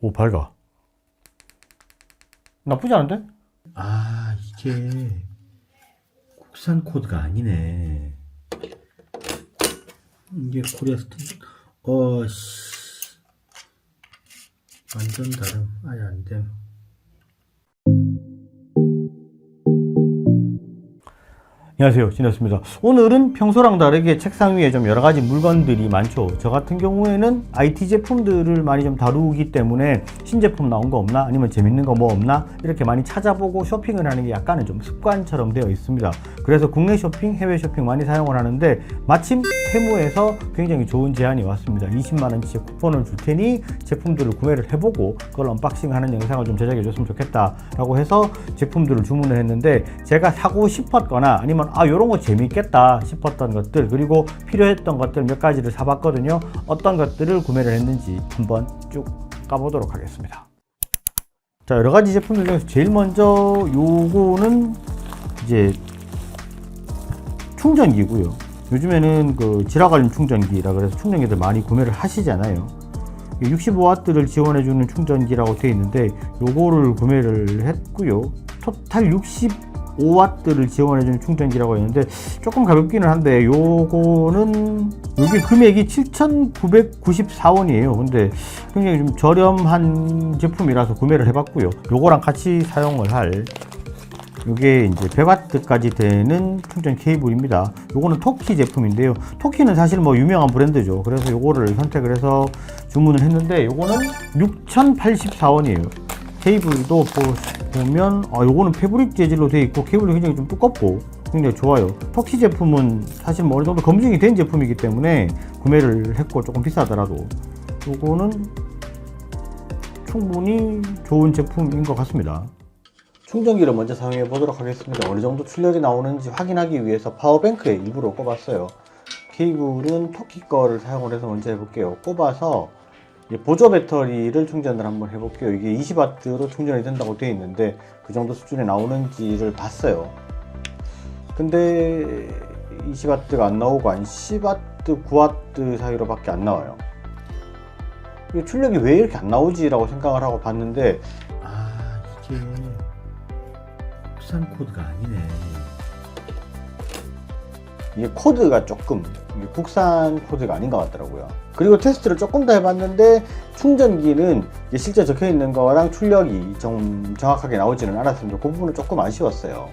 오, 밝아. 나쁘지 않은데? 아, 이게 국산 코드가 아니네. 이게 코리아 스탠. 완전 다름. 아예 안 됨. 안녕하세요, 진혁습니다. 오늘은 평소랑 다르게 책상 위에 좀 여러 가지 물건들이 많죠. 저 같은 경우에는 IT 제품들을 많이 좀 다루기 때문에 신제품 나온 거 없나, 아니면 재밌는 거 뭐 없나 이렇게 많이 찾아보고 쇼핑을 하는 게 약간은 좀 습관처럼 되어 있습니다. 그래서 국내 쇼핑, 해외 쇼핑 많이 사용을 하는데 마침 테무에서 굉장히 좋은 제안이 왔습니다. 20만원치 쿠폰을 줄 테니 제품들을 구매를 해보고 그걸 언박싱하는 영상을 좀 제작해 줬으면 좋겠다 라고 해서 제품들을 주문을 했는데, 제가 사고 싶었거나 아니면 요런 거 재밌겠다 싶었던 것들, 그리고 필요했던 것들 몇 가지를 사봤거든요. 어떤 것들을 구매를 했는지 한번 쭉 까보도록 하겠습니다. 자, 여러 가지 제품들 중에서 제일 먼저 요거는 이제 충전기고요. 요즘에는 그 지라갈림 충전기라 그래서 충전기들 많이 구매를 하시잖아요. 65W를 지원해주는 충전기라고 되어 있는데 요거를 구매를 했고요. 토탈 65W를 지원해주는 충전기라고 했는데 조금 가볍기는 한데, 요거는 여기 금액이 7,994원이에요 근데 굉장히 좀 저렴한 제품이라서 구매를 해봤고요. 요거랑 같이 사용을 할 요게 이제 100W까지 되는 충전 케이블입니다. 요거는 토키 제품인데요. 토키는 사실 뭐 유명한 브랜드죠. 그래서 요거를 선택을 해서 주문을 했는데, 요거는 6,084원이에요. 케이블도 보면 요거는 패브릭 재질로 되어 있고 케이블도 굉장히 좀 두껍고 굉장히 좋아요. 토키 제품은 사실 뭐 어느 정도 검증이 된 제품이기 때문에 구매를 했고, 조금 비싸더라도 요거는 충분히 좋은 제품인 것 같습니다. 충전기를 먼저 사용해 보도록 하겠습니다. 어느 정도 출력이 나오는지 확인하기 위해서 파워뱅크에 일부러 꼽았어요. 케이블은 토키 거를 사용을 해서 먼저 해볼게요. 꼽아서 보조 배터리를 충전을 한번 해볼게요. 이게 20W로 충전이 된다고 되어 있는데 그 정도 수준에 나오는지를 봤어요. 근데 20W가 안 나오고 한 10W, 9W 사이로 밖에 안 나와요. 출력이 왜 이렇게 안 나오지? 라고 생각을 하고 봤는데, 이게 국산 코드가 아니네. 이게 코드가 조금 국산 코드가 아닌 것 같더라고요. 그리고 테스트를 조금 더 해봤는데 충전기는 실제 적혀 있는 거랑 출력이 좀 정확하게 나오지는 않았습니다. 그 부분은 조금 아쉬웠어요.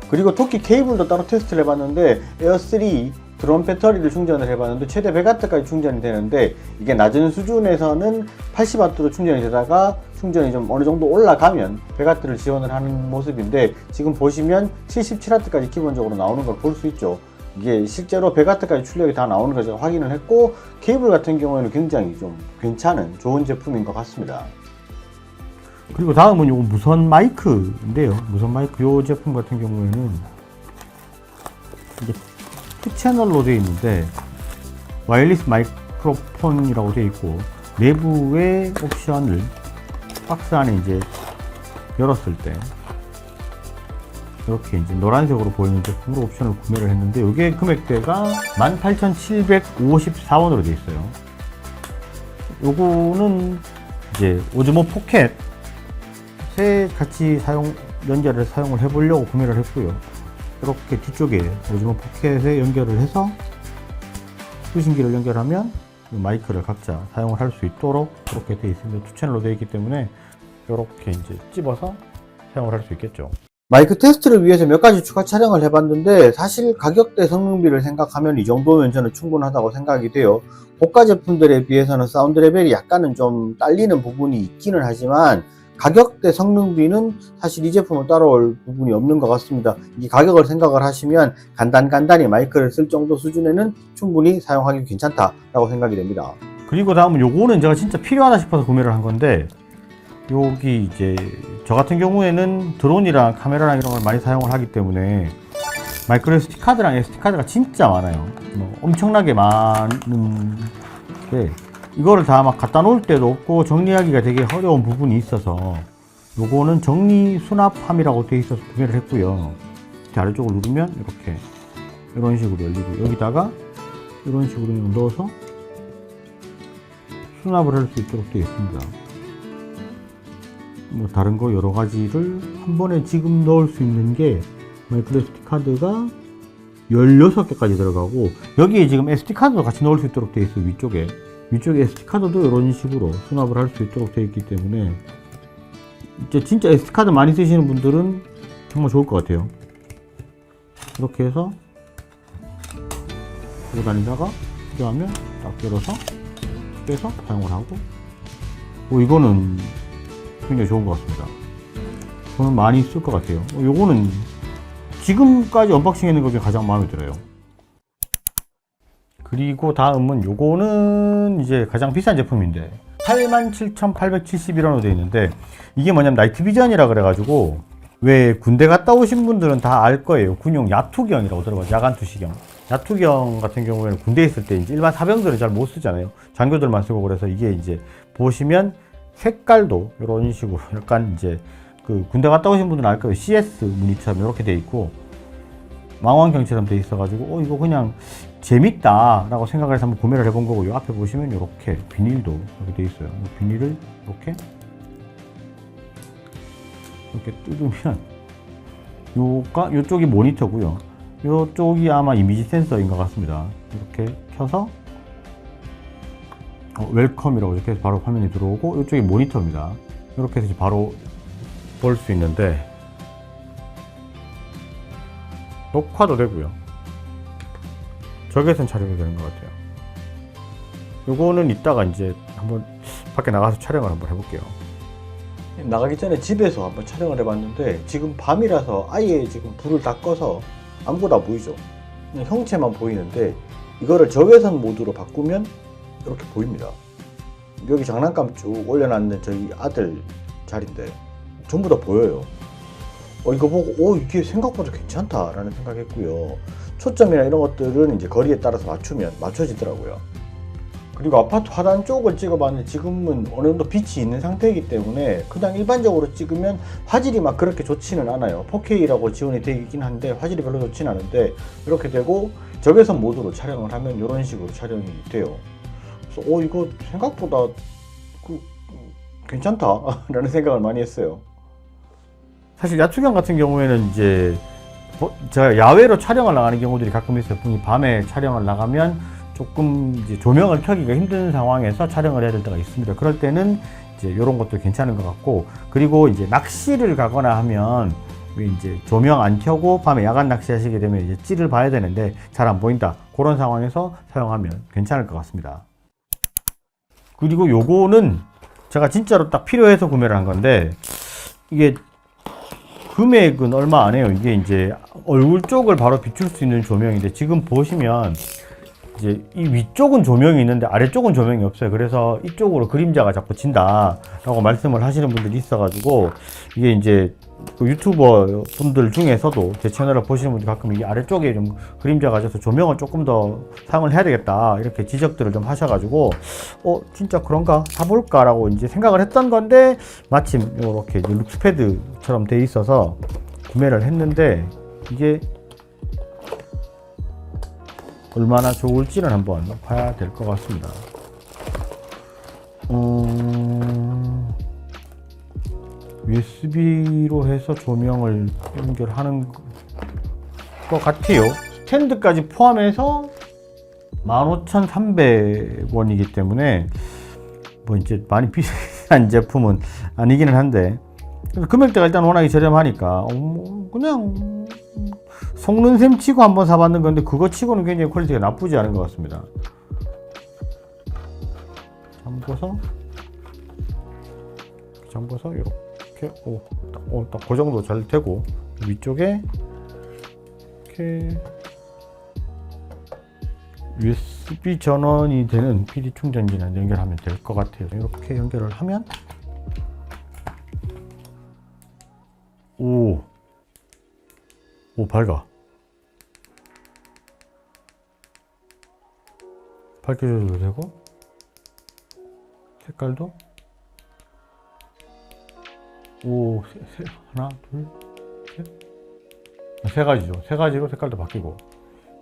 그리고 토키 케이블도 따로 테스트를 해봤는데 에어3 드론 배터리를 충전을 해봤는데 최대 100W까지 충전이 되는데, 이게 낮은 수준에서는 80W로 충전이 되다가 충전이 좀 어느 정도 올라가면 100W를 지원을 하는 모습인데, 지금 보시면 77W까지 기본적으로 나오는 걸 볼 수 있죠. 이게 실제로 100W까지 출력이 다 나오는 걸 제가 확인을 했고, 케이블 같은 경우에는 굉장히 좀 괜찮은 좋은 제품인 것 같습니다. 그리고 다음은 요거 무선 마이크인데요. 무선 마이크 요 제품 같은 경우에는 이게 2채널로 되어 있는데 와이어리스 마이크로폰이라고 되어 있고, 내부의 옵션을 박스 안에 이제 열었을 때 이렇게 이제 노란색으로 보이는 제품으로 옵션을 구매를 했는데, 이게 금액대가 18,754원으로 되어 있어요. 요거는 이제 오즈모 포켓에 같이 사용을 해보려고 구매를 했고요. 이렇게 뒤쪽에 오즈모 포켓에 연결을 해서 수신기를 연결하면 마이크를 각자 사용을 할 수 있도록 그렇게 되어 있습니다. 2채널로 되어 있기 때문에 이렇게 이제 찝어서 사용을 할 수 있겠죠. 마이크 테스트를 위해서 몇 가지 추가 촬영을 해봤는데, 사실 가격대 성능비를 생각하면 이 정도면 저는 충분하다고 생각이 돼요. 고가 제품들에 비해서는 사운드 레벨이 약간은 좀 딸리는 부분이 있기는 하지만 가격대 성능비는 사실 이 제품은 따라올 부분이 없는 것 같습니다. 이 가격을 생각을 하시면 간단히 마이크를 쓸 정도 수준에는 충분히 사용하기 괜찮다라고 생각이 됩니다. 그리고 다음은 요거는 제가 진짜 필요하다 싶어서 구매를 한 건데, 여기 이제 저 같은 경우에는 드론이랑 카메라랑 이런 걸 많이 사용을 하기 때문에 마이크로 SD카드랑 SD카드가 진짜 많아요. 엄청나게 많은데 이거를 다 막 갖다 놓을 데도 없고 정리하기가 되게 어려운 부분이 있어서 요거는 정리 수납함이라고 되어 있어서 구매를 했고요. 밑에 아래쪽을 누르면 이렇게 이런 식으로 열리고, 여기다가 이런 식으로 넣어서 수납을 할 수 있도록 되어 있습니다. 뭐 다른 거 여러 가지를 한 번에 지금 넣을 수 있는 게 마이크로 SD 카드가 16개까지 들어가고, 여기에 지금 SD 카드도 같이 넣을 수 있도록 되어 있어요. 위쪽에 SD 카드도 이런 식으로 수납을 할 수 있도록 되어 있기 때문에 이제 진짜 SD 카드 많이 쓰시는 분들은 정말 좋을 것 같아요. 이렇게 해서 들고 다니다가 필요하면 딱 열어서 빼서 사용을 하고, 이거는 굉장히 좋은 것 같습니다. 저는 많이 쓸 것 같아요. 요거는 지금까지 언박싱 했는 것 중에 가장 마음에 들어요. 그리고 다음은 요거는 이제 가장 비싼 제품인데 87,871원으로 되어 있는데, 이게 뭐냐면 나이트비전이라 그래가지고, 왜 군대 갔다 오신 분들은 다 알 거예요. 군용 야투경이라고 들어봐요. 야간 투시경. 야투경 같은 경우에는 군대에 있을 때 이제 일반 사병들은 잘 못 쓰잖아요. 장교들만 쓰고, 그래서 이게 이제 보시면 색깔도 이런 식으로 약간 이제 그 군대 갔다 오신 분들은 알 거예요. CS 무늬처럼 이렇게 돼 있고 망원경처럼 돼 있어가지고 이거 그냥 재밌다 라고 생각을 해서 한번 구매를 해본 거고, 요 앞에 보시면 이렇게 비닐도 이렇게 돼 있어요. 비닐을 이렇게 뜯으면 요쪽이 모니터고요. 요쪽이 아마 이미지 센서인 것 같습니다. 이렇게 켜서 웰컴이라고 이렇게 해서 바로 화면이 들어오고, 이쪽이 모니터입니다. 이렇게 해서 바로 볼 수 있는데 녹화도 되고요. 적외선 촬영이 되는 것 같아요. 요거는 이따가 이제 한번 밖에 나가서 촬영을 한번 해볼게요. 나가기 전에 집에서 한번 촬영을 해봤는데, 지금 밤이라서 아예 지금 불을 다 꺼서 아무것도 안 보이죠. 그냥 형체만 보이는데, 이거를 적외선 모드로 바꾸면 이렇게 보입니다. 여기 장난감 쭉 올려놨는 저희 아들 자리인데 전부 다 보여요. 이거 보고 이게 생각보다 괜찮다 라는 생각했고요. 초점이나 이런 것들은 이제 거리에 따라서 맞추면 맞춰지더라고요. 그리고 아파트 화단 쪽을 찍어봤는데 지금은 어느 정도 빛이 있는 상태이기 때문에 그냥 일반적으로 찍으면 화질이 막 그렇게 좋지는 않아요. 4K라고 지원이 되어 있긴 한데 화질이 별로 좋지는 않은데, 이렇게 되고 적외선 모드로 촬영을 하면 이런 식으로 촬영이 돼요. 그래서 이거 생각보다 괜찮다 라는 생각을 많이 했어요. 사실 야투경 같은 경우에는 이제 제가 야외로 촬영을 나가는 경우들이 가끔 있어요. 밤에 촬영을 나가면 조금 이제 조명을 켜기가 힘든 상황에서 촬영을 해야 될 때가 있습니다. 그럴 때는 이제 이런 것도 괜찮은 것 같고, 그리고 이제 낚시를 가거나 하면 이제 조명 안 켜고 밤에 야간 낚시 하시게 되면 이제 찌를 봐야 되는데 잘 안 보인다. 그런 상황에서 사용하면 괜찮을 것 같습니다. 그리고 요거는 제가 진짜로 딱 필요해서 구매를 한 건데, 이게 금액은 얼마 안 해요. 이게 이제 얼굴 쪽을 바로 비출 수 있는 조명인데, 지금 보시면 이제 이 위쪽은 조명이 있는데 아래쪽은 조명이 없어요. 그래서 이쪽으로 그림자가 자꾸 진다 라고 말씀을 하시는 분들이 있어가지고, 이게 이제 그 유튜버 분들 중에서도 제 채널을 보시는 분들이 가끔 이게 아래쪽에 좀 그림자가 져서 조명을 조금 더 사용을 해야 되겠다 이렇게 지적들을 좀 하셔가지고, 진짜 그런가 사볼까 라고 이제 생각을 했던 건데, 마침 이렇게 룩스패드처럼 돼 있어서 구매를 했는데, 이게 얼마나 좋을지는 한번 봐야 될 것 같습니다. USB로 해서 조명을 연결하는 것 같아요. 스탠드까지 포함해서 15,300원이기 때문에 뭐 이제 많이 비싼 제품은 아니기는 한데, 금액대가 일단 워낙에 저렴하니까 그냥 속는 셈 치고 한번 사봤는 건데, 그거 치고는 굉장히 퀄리티가 나쁘지 않은 것 같습니다. 잠궈서 이렇게 딱 그 정도 잘 되고, 위쪽에 이렇게 USB 전원이 되는 PD 충전기랑 연결하면 될 것 같아요. 이렇게 연결을 하면 오 밝아. 밝혀줘도 되고, 색깔도 하나 둘 셋 세 가지죠. 세 가지로 색깔도 바뀌고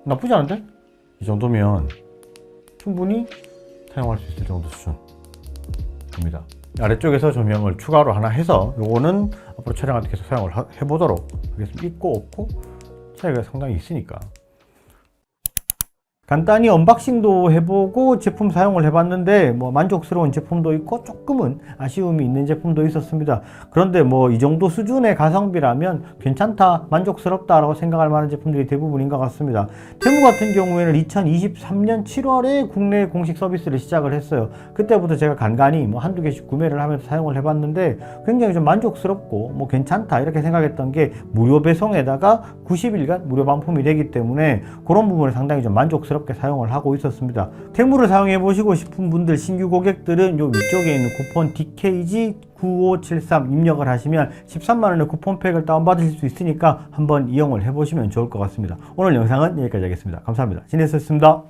나쁘지 않은데? 이 정도면 충분히 사용할 수 있을 정도 수준입니다. 아래쪽에서 조명을 추가로 하나 해서 요거는 앞으로 촬영할 때 계속 사용을 해보도록 하겠습니다. 있고 없고 차이가 상당히 있으니까. 간단히 언박싱도 해보고 제품 사용을 해봤는데 뭐 만족스러운 제품도 있고 조금은 아쉬움이 있는 제품도 있었습니다. 그런데 뭐 이 정도 수준의 가성비라면 괜찮다, 만족스럽다 라고 생각할 만한 제품들이 대부분인 것 같습니다. 테무 같은 경우에는 2023년 7월에 국내 공식 서비스를 시작을 했어요. 그때부터 제가 간간히 뭐 한두 개씩 구매를 하면서 사용을 해봤는데 굉장히 좀 만족스럽고 뭐 괜찮다 이렇게 생각했던 게 무료 배송에다가 90일간 무료 반품이 되기 때문에 그런 부분을 상당히 좀 만족스럽게 사용을 하고 있었습니다. 테무를 사용해 보시고 싶은 분들, 신규 고객들은 요 위쪽에 있는 쿠폰 DKG9573 입력을 하시면 13만원의 쿠폰팩을 다운받으실 수 있으니까 한번 이용을 해보시면 좋을 것 같습니다. 오늘 영상은 여기까지 하겠습니다. 감사합니다. 지냈었습니다.